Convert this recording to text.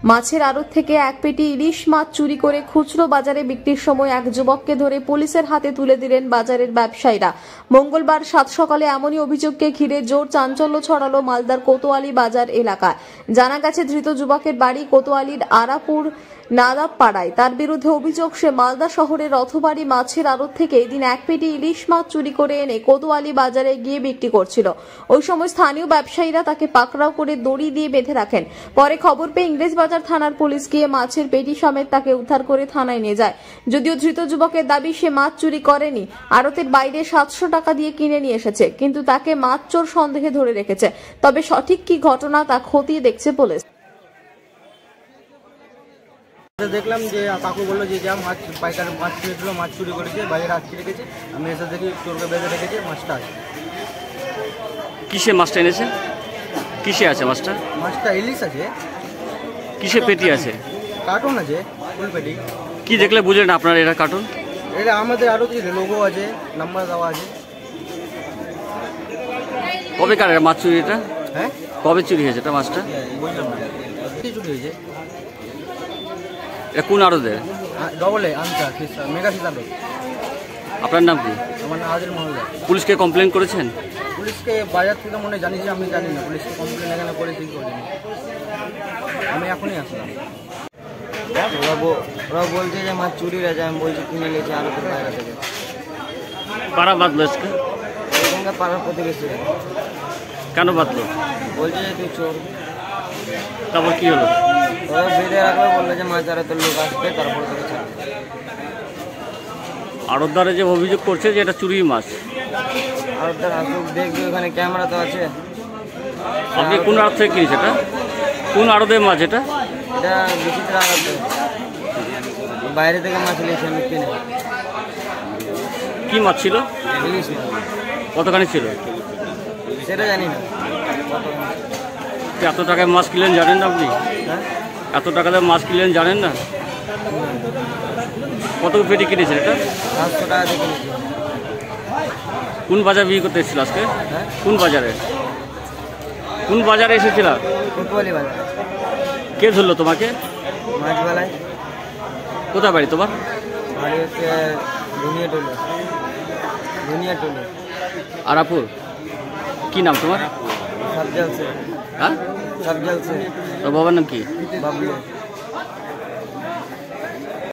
মাছের আড়ত থেকে এক পেটি ইলিশ মাছ চুরি করে খুচরো বাজারে বিক্রির সময় এক যুবককে ধরে পুলিশের হাতে তুলে দিলেন বাজারের ব্যবসায়ীরা। মঙ্গলবার সাত সকালে এমনই অভিযোগকে ঘিরে জোর চাঞ্চল্য ছড়ালো মালদার কোতোয়ালি বাজার এলাকায়। জানা গেছে, ধৃত যুবকের বাড়ি কোতোয়ালির আরাপুর নাদাবপাড়ায়। তার বিরুদ্ধে অভিযোগ, সে মালদা শহরের রথবাড়ি মাছের আড়ত থেকে এদিন এক পেটি ইলিশ মাছ চুরি করে এনে কোতোয়ালি বাজারে গিয়ে বিক্রি করছিল। ওই সময় স্থানীয় ব্যবসায়ীরা তাকে পাকড়াও করে দড়ি দিয়ে বেঁধে রাখেন। পরে খবর পেয়ে ইংরেজবাজার থানার পুলিশ গিয়ে মাছের পেটি সমেত তাকে উদ্ধার করে থানায় নিয়ে যায়। যদিও ধৃত যুবকের দাবি সে মাছ চুরি করেনি, আড়তের বাইরে 700 টাকা দিয়ে কিনে নিয়ে এসেছে, কিন্তু তাকে মাছ চোর সন্দেহে ধরে রেখেছে। তবে সঠিক কি ঘটনা তা খতিয়ে দেখছে পুলিশ। দেখলাম যে কাকু বললো যে যা মাছ পাইকার মাছ কিনেছিল, মাছ চুরি করেছে, বাজারে আটকে রেখেছে। আমি এসে দেখি চোরকে বেঁধে রেখেছে, মাছটা আছে। কিসে মাছটা এনেছে? কিসে আছে মাছটা? মাছটা ইলিশ আছে। কিসে পেটি আছে? কার্টুন আছে, ফুল পেটি। কি দেখলে বুঝলেন আপনার এটা কার্টুন? এটা আমাদের আরও লোগো আছে, নাম্বার দেওয়া আছে। কবে কার মাছ চুরি এটা? হ্যাঁ, কবে চুরি হয়েছে এটা মাছটা? বুঝলাম না, কি চুরি হয়েছে? এটা কোন আড়তে? ডবল এ আনসার মেগা সিদ্ধান্ত। আপনার নাম কি? আমার নাম আদিল মহল্লা। পুলিশকে কমপ্লেন করেছেন? পুলিশকে বাজার থেকে মনে জানিয়েছি, আমি জানি না পুলিশকে কমপ্লেন এখানে করেছি কি করিনি। আমি এখনই আসলাম। ওরা বলছে যে মাছ চুরি আছে, আমি বলছি কিনে নিয়েছি আরো তো বাইরে থেকে। কারা বাঁধলো আজকে? এখানকার পাড়ার প্রতিবেশী। কেন বাঁধলো? বলছে যে তুই চোর। তারপর কি হলো? ওরা বেঁধে রাখবে, বললো যে মাছ আড়তের লোক আসবে, তারপর তোকে ছাড়বে। আড়তদারে যে অভিযোগ করছে যে এটা চুরি মাছ। আড়তদার আসুক, দেখবে ওখানে ক্যামেরা তো আছে। আপনি কোন আড়ত থেকে কিনেছে এটা? কোন আড়তের মাছ এটা? এটা বিচিত্র আড়তে, বাইরে থেকে মাছ নিয়েছি আমি কিনে। কি মাছ ছিল? ইলিশ মাছ। কতখানি ছিল সেটা জানি না। এত টাকায় মাছ কিনলেন জানেন না আপনি? হ্যাঁ, এত টাকাতে মাছ কিনলেন জানেন না? কত পেটি কিনেছেন এটা? 700 টাকা দিয়ে কিনেছি। কোন বাজার বিক্রি করতে এসেছিল আজকে? হ্যাঁ, কোন বাজারে? কোন বাজারে এসেছিল? কোতোয়ালি বাজার। কে ধরলো তোমাকে? মাছবেলায়। কোথায় বাড়ি তোমার? বাড়ি হচ্ছে ধুনিয়াটুলি। আরাপুর। কি নাম তোমার? সাবজাল সে। হ্যাঁ, সাবজাল সে। তোর বাবার নাম কি? বাবলু।